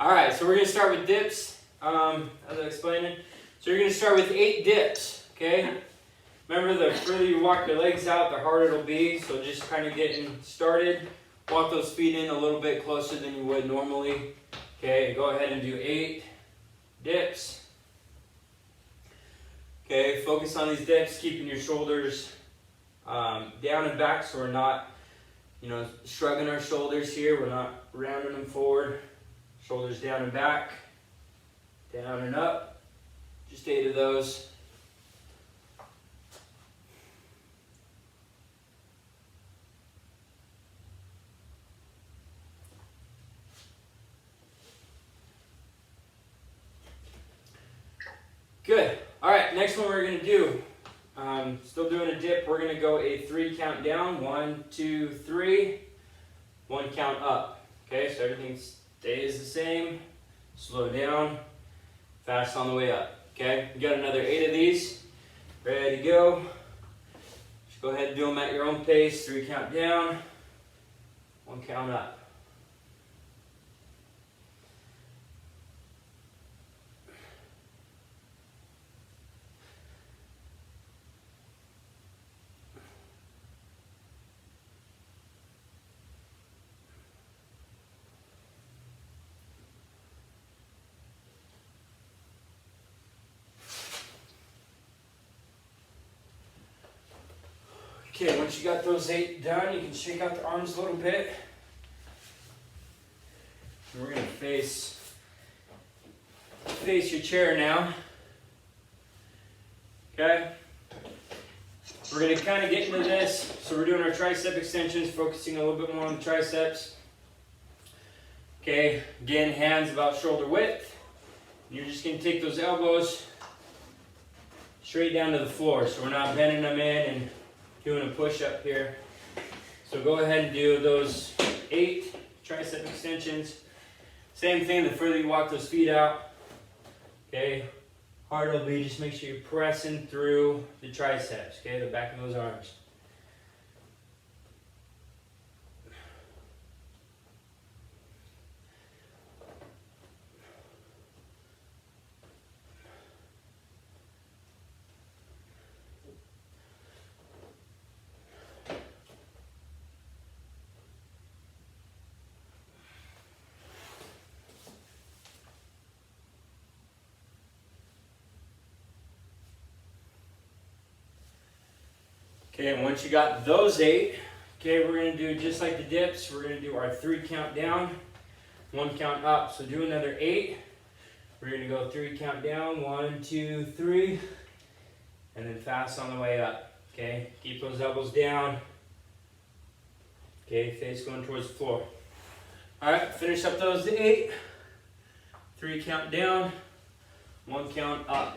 All right, so we're gonna start with dips, as I was explaining. So you're gonna start with 8 dips, okay? Remember, the further you walk your legs out, the harder it'll be. So just kind of getting started. Walk those feet in a little bit closer than you would normally. Okay, go ahead and do 8 dips. Okay, focus on these dips, keeping your shoulders down and back, so we're not, shrugging our shoulders here. We're not rounding them forward. Shoulders down and back, down and up. Just 8 of those. Good. All right, next one we're going to do, still doing a dip, we're going to go a 3 count down. 1, 2, 3. 1 count up. Okay, so everything stays the same. Slow down. Fast on the way up. Okay, you got another 8 of these. Ready to go. Just go ahead and do them at your own pace. 3 count down. 1 count up. Okay, once you got those 8 done, you can shake out the arms a little bit. And we're going to face your chair now. Okay? We're going to kind of get into this. So we're doing our tricep extensions, focusing a little bit more on the triceps. Okay, again, hands about shoulder width. You're just going to take those elbows straight down to the floor. So we're not bending them in and doing a push-up here. So go ahead and do those 8 tricep extensions. Same thing, the further you walk those feet out. Okay, hard it'll be, just make sure you're pressing through the triceps, okay, the back of those arms. Okay, and once you got those 8, okay, we're going to do just like the dips. We're going to do our 3 count down, 1 count up. So do another 8. We're going to go 3 count down, 1, 2, 3, and then fast on the way up. Okay, keep those elbows down. Okay, face going towards the floor. All right, finish up those 8. 3 count down, 1 count up.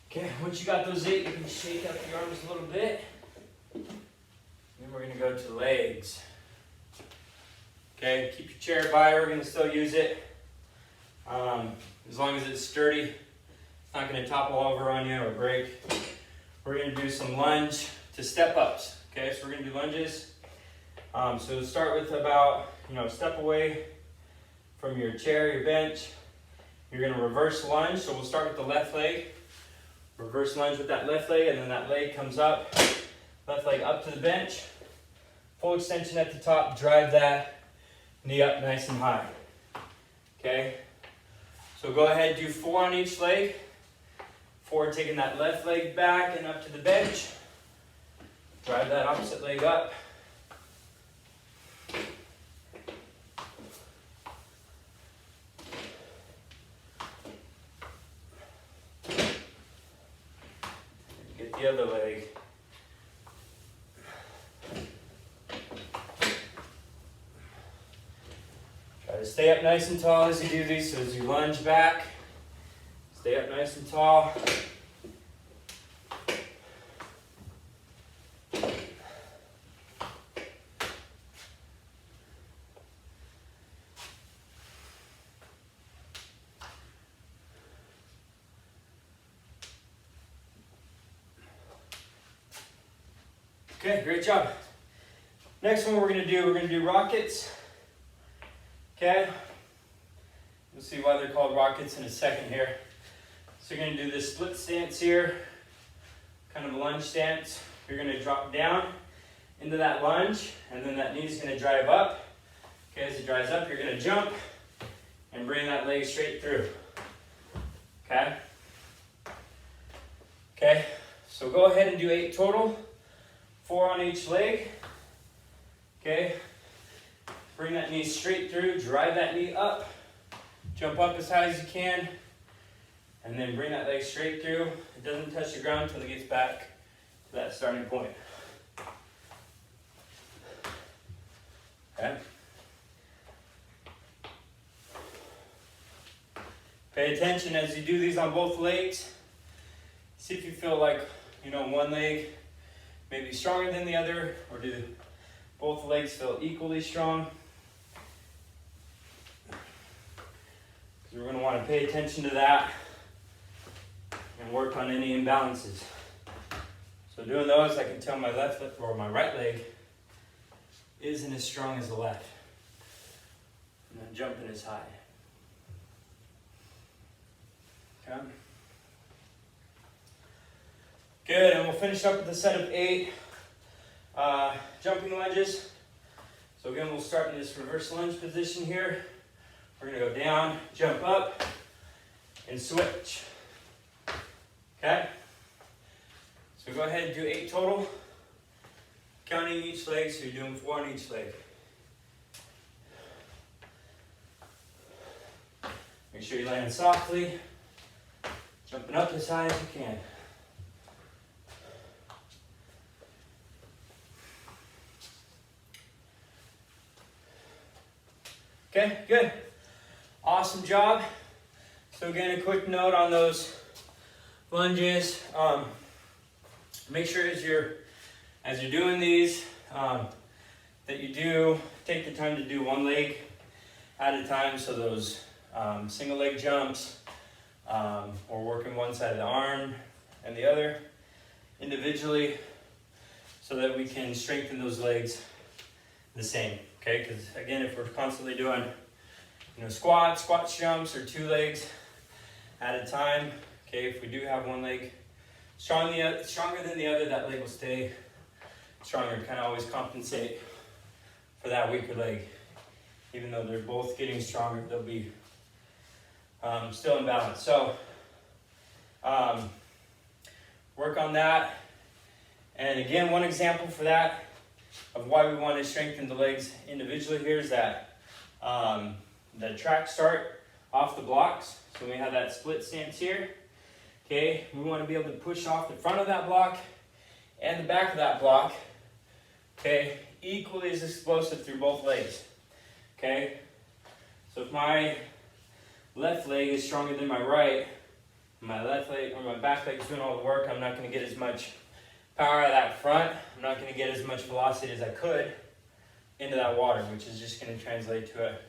Okay, once you got those 8, you can shake up your arms a little bit. Then we're going to go to legs. Okay, keep your chair by, we're going to still use it. As long as it's sturdy, it's not going to topple over on you or break. We're going to do some lunge to step ups. Okay, so we're going to do lunges. So start with about, a step away from your chair, your bench. You're going to reverse lunge, so we'll start with the left leg. Reverse lunge with that left leg, and then that leg comes up. Left leg up to the bench. Full extension at the top. Drive that knee up nice and high. Okay? So go ahead, do 4 on each leg. 4 taking that left leg back and up to the bench. Drive that opposite leg up. The other leg. stay up nice and tall as you do these. So as you lunge back, stay up nice and tall. Okay, great job. Next one we're going to do rockets. Okay, you'll see why they're called rockets in a second here. So you're going to do this split stance here, kind of a lunge stance. You're going to drop down into that lunge, and then that knee is going to drive up. Okay, as it drives up, you're going to jump and bring that leg straight through. Okay? Okay, so go ahead and do 8 total. 4 on each leg. Okay, bring that knee straight through, drive that knee up, jump up as high as you can, and then bring that leg straight through. It doesn't touch the ground until it gets back to that starting point. Okay. Pay attention as you do these on both legs. See if you feel like, one leg maybe stronger than the other, or do both legs feel equally strong? Because we're going to want to pay attention to that and work on any imbalances. So doing those, I can tell my left or my right leg isn't as strong as the left. I'm not jumping as high. Okay. Good, and we'll finish up with a set of 8 jumping lunges. So again, we'll start in this reverse lunge position here. We're going to go down, jump up, and switch. Okay? So go ahead and do 8 total. Counting each leg, so you're doing 4 on each leg. Make sure you land softly, jumping up as high as you can. Okay, good. Awesome job. So again, a quick note on those lunges. Make sure as you're doing these, that you do take the time to do one leg at a time. So those single leg jumps, or working one side of the arm and the other individually, so that we can strengthen those legs the same. Okay, because again, if we're constantly doing, squats, jumps, or 2 legs at a time, okay, if we do have one leg stronger than the other, that leg will stay stronger, kind of always compensate for that weaker leg. Even though they're both getting stronger, they'll be still in balance. So work on that. And again, one example for that of why we want to strengthen the legs individually here is that the track start off the blocks. So we have that split stance here. Okay, we want to be able to push off the front of that block and the back of that block. Okay, equally as explosive through both legs. Okay, so if my left leg is stronger than my right, my left leg or my back leg is doing all the work, I'm not going to get as much power out of that front. I'm not going to get as much velocity as I could into that water, which is just going to translate to a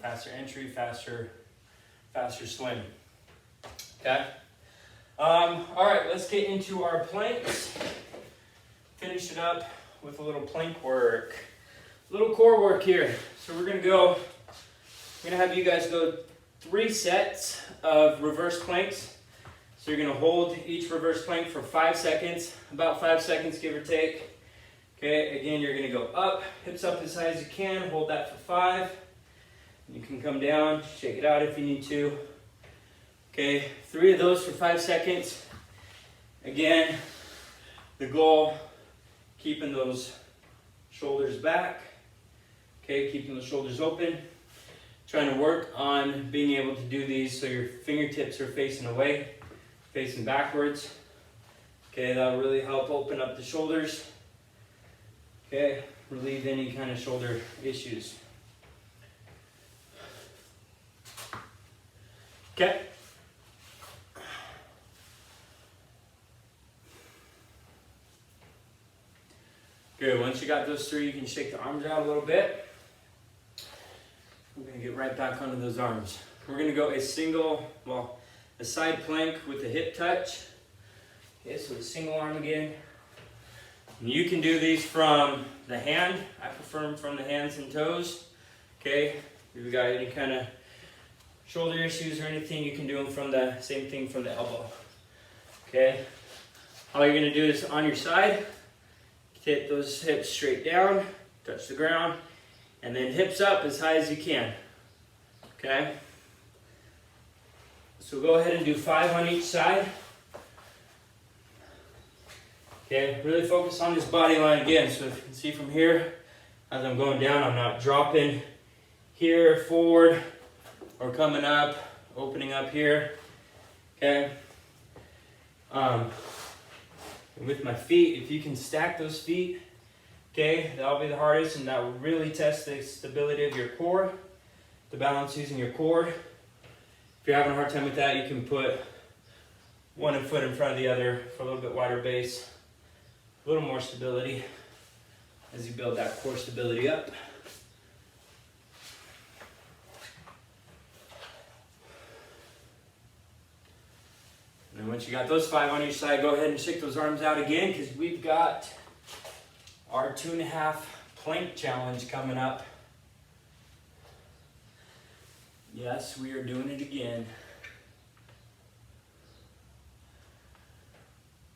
faster entry, faster swim. Okay. All right, let's get into our planks. Finish it up with a little plank work, little core work here. So we're gonna have you guys go 3 sets of reverse planks. So you're gonna hold each reverse plank for 5 seconds, about 5 seconds, give or take. Okay, again, you're gonna go up, hips up as high as you can, hold that for 5. You can come down, shake it out if you need to. Okay, 3 of those for 5 seconds. Again, the goal, keeping those shoulders back. Okay, keeping the shoulders open. Trying to work on being able to do these so your fingertips are facing away, facing backwards. Okay, that'll really help open up the shoulders. Okay, relieve any kind of shoulder issues. Okay. Good, once you got those three, you can shake the arms out a little bit. We're gonna get right back onto those arms. We're gonna go a side plank with a hip touch. Okay, so a single arm again. And you can do these from the hand. I prefer them from the hands and toes. Okay, if you've got any kind of shoulder issues or anything, you can do them from the same thing from the elbow. Okay, all you're gonna do is on your side, hit those hips straight down, touch the ground, and then hips up as high as you can. Okay, so go ahead and do 5 on each side. Okay, really focus on this body line again. So if you can see from here, as I'm going down, I'm not dropping here forward or coming up, opening up here. Okay. With my feet, if you can stack those feet, okay, that'll be the hardest, and that will really test the stability of your core, the balance using your core. If you're having a hard time with that, you can put one foot in front of the other for a little bit wider base. A little more stability as you build that core stability up. And then once you got those 5 on each side, go ahead and shake those arms out again, because we've got our 2.5 plank challenge coming up. Yes, we are doing it again.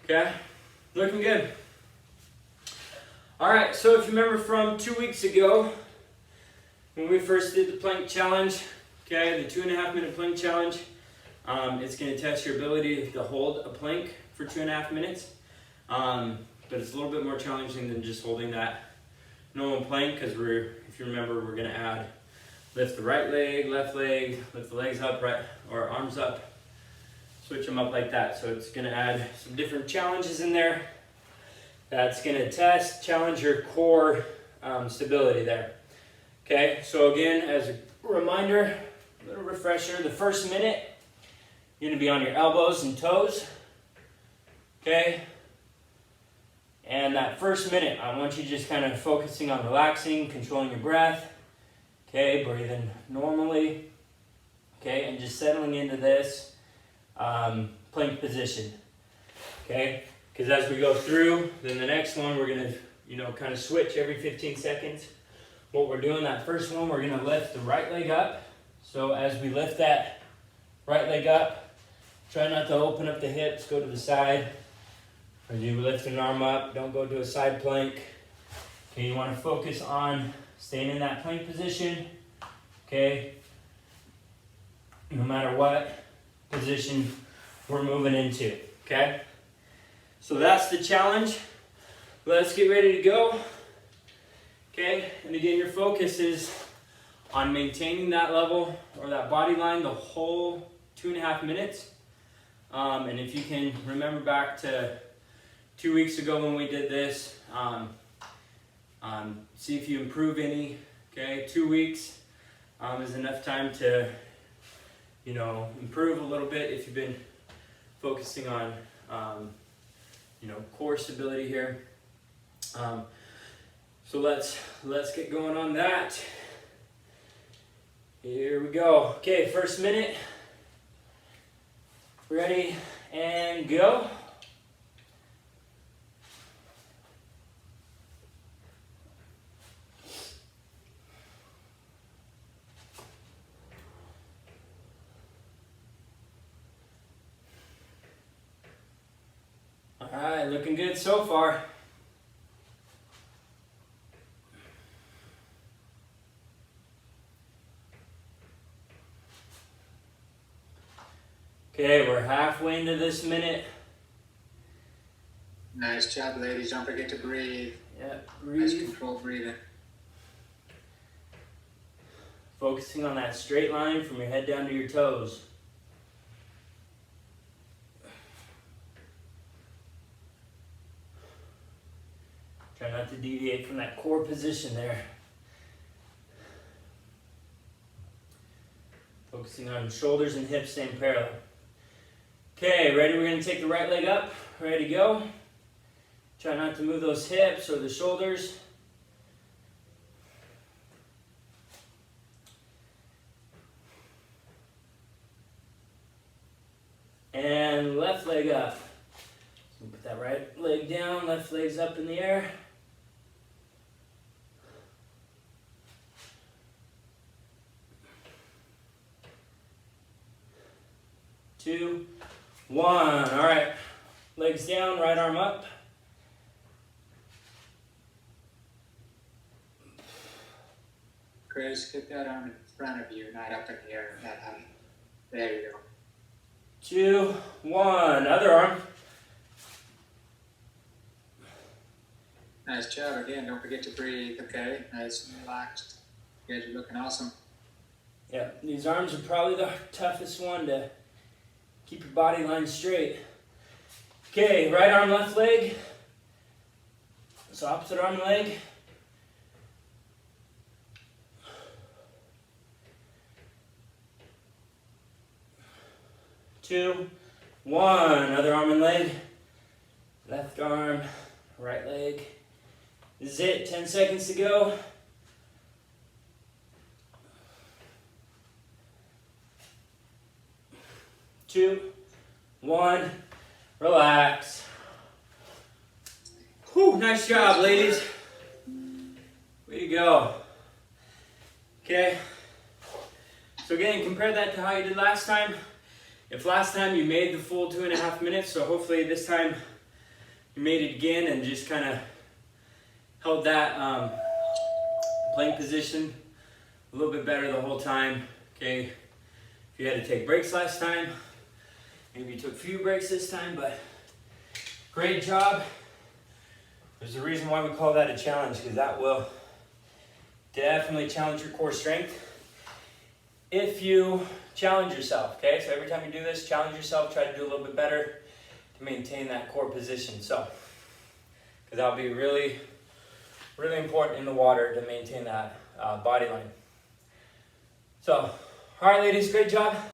Okay, looking good. All right, so if you remember from 2 weeks ago, when we first did the plank challenge, okay, the 2.5 minute plank challenge, it's gonna test your ability to hold a plank for 2.5 minutes. But it's a little bit more challenging than just holding that normal plank, because if you remember, we're gonna lift the right leg, left leg, lift the legs up, right, or arms up, switch them up like that. So it's gonna add some different challenges in there. That's gonna challenge your core stability there. Okay, so again, as a reminder, a little refresher, the first minute, you're gonna be on your elbows and toes, okay? And that first minute, I want you just kind of focusing on relaxing, controlling your breath, okay, breathing normally, okay, and just settling into this plank position, okay? Because as we go through, then the next one, we're gonna, kind of switch every 15 seconds. What we're doing, that first one, we're gonna lift the right leg up. So as we lift that right leg up, try not to open up the hips, go to the side. As you lift an arm up, don't go to a side plank. Okay, you wanna focus on staying in that plank position, okay? No matter what position we're moving into, okay? So that's the challenge. Let's get ready to go. Okay, and again, your focus is on maintaining that level or that body line the whole 2.5 minutes. And if you can remember back to 2 weeks ago when we did this, see if you improve any. Okay, 2 weeks is enough time to, improve a little bit if you've been focusing on core stability here. So let's get going on that. Here we go. Okay, first minute. Ready and go. All right, looking good so far. Okay, we're halfway into this minute. Nice job, ladies. Don't forget to breathe. Yeah, Nice breathe. controlled breathing. Focusing on that straight line from your head down to your toes. Try not to deviate from that core position there. Focusing on shoulders and hips staying parallel. Okay, ready? We're gonna take the right leg up. Ready to go. Try not to move those hips or the shoulders. And left leg up. So put that right leg down, left leg's up in the air. Two, one. All right, legs down, right arm up. Chris, keep that arm in front of you, not up in the air, that high. There you go. Two, one. Other arm. Nice job. Again, don't forget to breathe, okay? Nice and relaxed. You guys are looking awesome. Yeah, these arms are probably the toughest one to keep your body line straight. Okay, right arm, left leg. So opposite arm and leg. Two, one. Other arm and leg. Left arm, right leg. This is it. 10 seconds to go. Two, one. Relax. Whew, nice job, ladies. Way to go. Okay. So again, compare that to how you did last time. If last time you made the full 2.5 minutes, so hopefully this time you made it again and just kind of held that plank position a little bit better the whole time. Okay. If you had to take breaks last time, maybe you took a few breaks this time, but great job. There's a reason why we call that a challenge, because that will definitely challenge your core strength if you challenge yourself, okay? So every time you do this, challenge yourself, try to do a little bit better to maintain that core position. So, because that'll be really, really important in the water to maintain that body line. So, all right, ladies, great job.